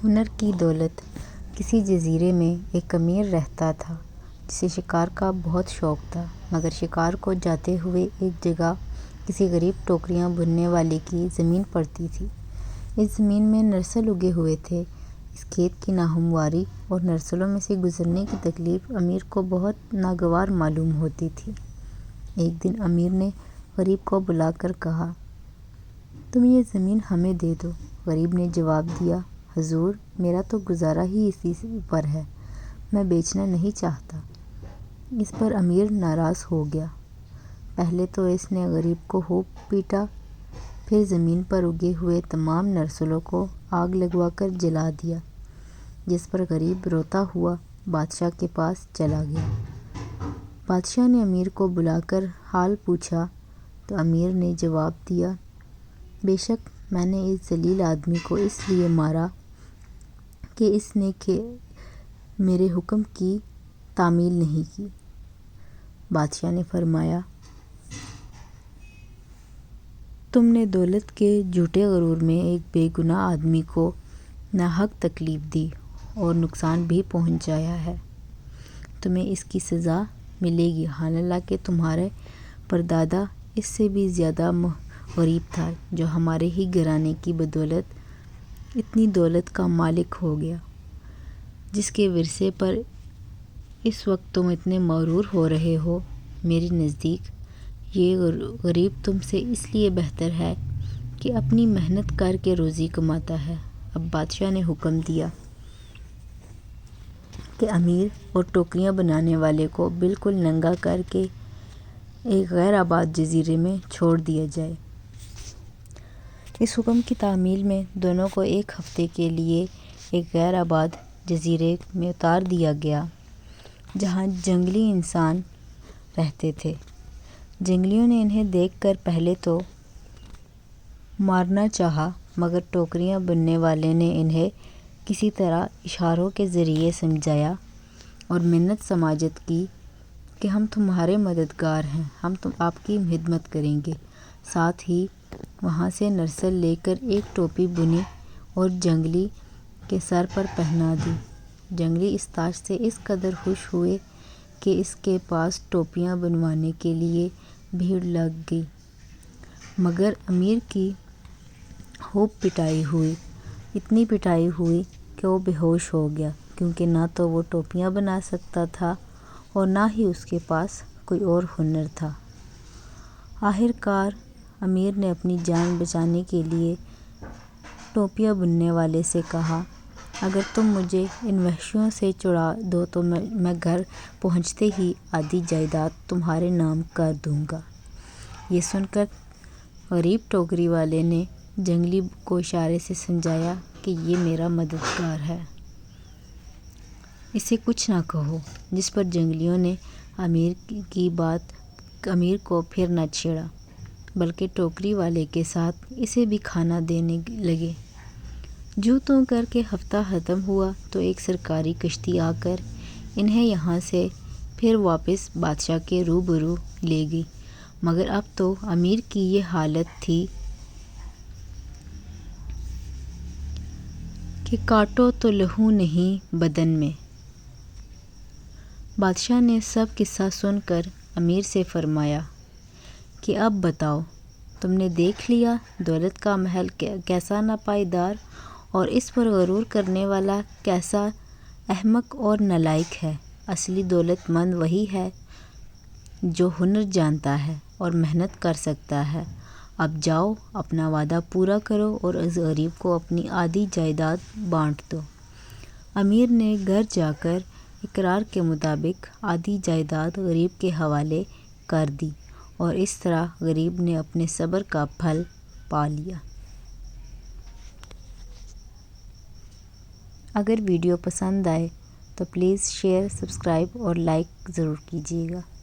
ہنر کی دولت۔ کسی جزیرے میں ایک امیر رہتا تھا جسے شکار کا بہت شوق تھا، مگر شکار کو جاتے ہوئے ایک جگہ کسی غریب ٹوکریاں بننے والے کی زمین پڑتی تھی۔ اس زمین میں نرسل اگے ہوئے تھے۔ اس کھیت کی ناہمواری اور نرسلوں میں سے گزرنے کی تکلیف امیر کو بہت ناگوار معلوم ہوتی تھی۔ ایک دن امیر نے غریب کو بلا کر کہا، تم یہ زمین ہمیں دے دو۔ غریب نے جواب دیا، حضور، میرا تو گزارا ہی اسی پر ہے، میں بیچنا نہیں چاہتا۔ اس پر امیر ناراض ہو گیا۔ پہلے تو اس نے غریب کو خوب پیٹا، پھر زمین پر اگے ہوئے تمام نرسلوں کو آگ لگوا کر جلا دیا، جس پر غریب روتا ہوا بادشاہ کے پاس چلا گیا۔ بادشاہ نے امیر کو بلا کر حال پوچھا تو امیر نے جواب دیا، بے شک میں نے اس ذلیل آدمی کو اس لیے مارا کہ اس نے میرے حکم کی تعمیل نہیں کی۔ بادشاہ نے فرمایا، تم نے دولت کے جھوٹے غرور میں ایک بے گناہ آدمی کو ناحق تکلیف دی اور نقصان بھی پہنچایا ہے۔ تمہیں اس کی سزا ملے گی، حالانکہ تمہارے پردادا اس سے بھی زیادہ غریب تھا جو ہمارے ہی گھرانے کی بدولت اتنی دولت کا مالک ہو گیا، جس کے ورثے پر اس وقت تم اتنے مغرور ہو رہے ہو۔ میرے نزدیک یہ غریب تم سے اس لیے بہتر ہے کہ اپنی محنت کر کے روزی کماتا ہے۔ اب بادشاہ نے حکم دیا کہ امیر اور ٹوکریاں بنانے والے کو بالکل ننگا کر کے ایک غیر آباد جزیرے میں چھوڑ دیا جائے۔ اس حکم کی تعمیل میں دونوں کو ایک ہفتے کے لیے ایک غیر آباد جزیرے میں اتار دیا گیا، جہاں جنگلی انسان رہتے تھے۔ جنگلیوں نے انہیں دیکھ کر پہلے تو مارنا چاہا، مگر ٹوکریاں بننے والے نے انہیں کسی طرح اشاروں کے ذریعے سمجھایا اور منت سماجت کی کہ ہم تمہارے مددگار ہیں، ہم آپ کی خدمت کریں گے۔ ساتھ ہی وہاں سے نرسل لے کر ایک ٹوپی بنی اور جنگلی کے سر پر پہنا دی۔ جنگلی اس تاج سے اس قدر خوش ہوئے کہ اس کے پاس ٹوپیاں بنوانے کے لیے بھیڑ لگ گئی، مگر امیر کی خوب پٹائی ہوئی، اتنی پٹائی ہوئی کہ وہ بے ہوش ہو گیا، کیونکہ نہ تو وہ ٹوپیاں بنا سکتا تھا اور نہ ہی اس کے پاس کوئی اور ہنر تھا۔ آخر کار امیر نے اپنی جان بچانے کے لیے ٹوپیاں بننے والے سے کہا، اگر تم مجھے ان وحشیوں سے چھڑا دو تو میں گھر پہنچتے ہی آدھی جائیداد تمہارے نام کر دوں گا۔ یہ سن کر غریب ٹوکری والے نے جنگلی کو اشارے سے سمجھایا کہ یہ میرا مددگار ہے، اسے کچھ نہ کہو، جس پر جنگلیوں نے امیر کو پھر نہ چھیڑا، بلکہ ٹوکری والے کے ساتھ اسے بھی کھانا دینے لگے۔ جوں توں کر کے ہفتہ ختم ہوا تو ایک سرکاری کشتی آ کر انہیں یہاں سے پھر واپس بادشاہ کے روبرو لے گئی، مگر اب تو امیر کی یہ حالت تھی کہ کاٹو تو لہو نہیں بدن میں۔ بادشاہ نے سب قصہ سن کر امیر سے فرمایا کہ اب بتاؤ، تم نے دیکھ لیا دولت کا محل کیسا ناپائیدار اور اس پر غرور کرنے والا کیسا احمق اور نالائق ہے۔ اصلی دولت مند وہی ہے جو ہنر جانتا ہے اور محنت کر سکتا ہے۔ اب جاؤ، اپنا وعدہ پورا کرو اور اس غریب کو اپنی آدھی جائیداد بانٹ دو۔ امیر نے گھر جا کر اقرار کے مطابق آدھی جائیداد غریب کے حوالے کر دی اور اس طرح غریب نے اپنے صبر کا پھل پا لیا۔ اگر ویڈیو پسند آئے تو پلیز شیئر، سبسکرائب اور لائک ضرور کیجیے گا۔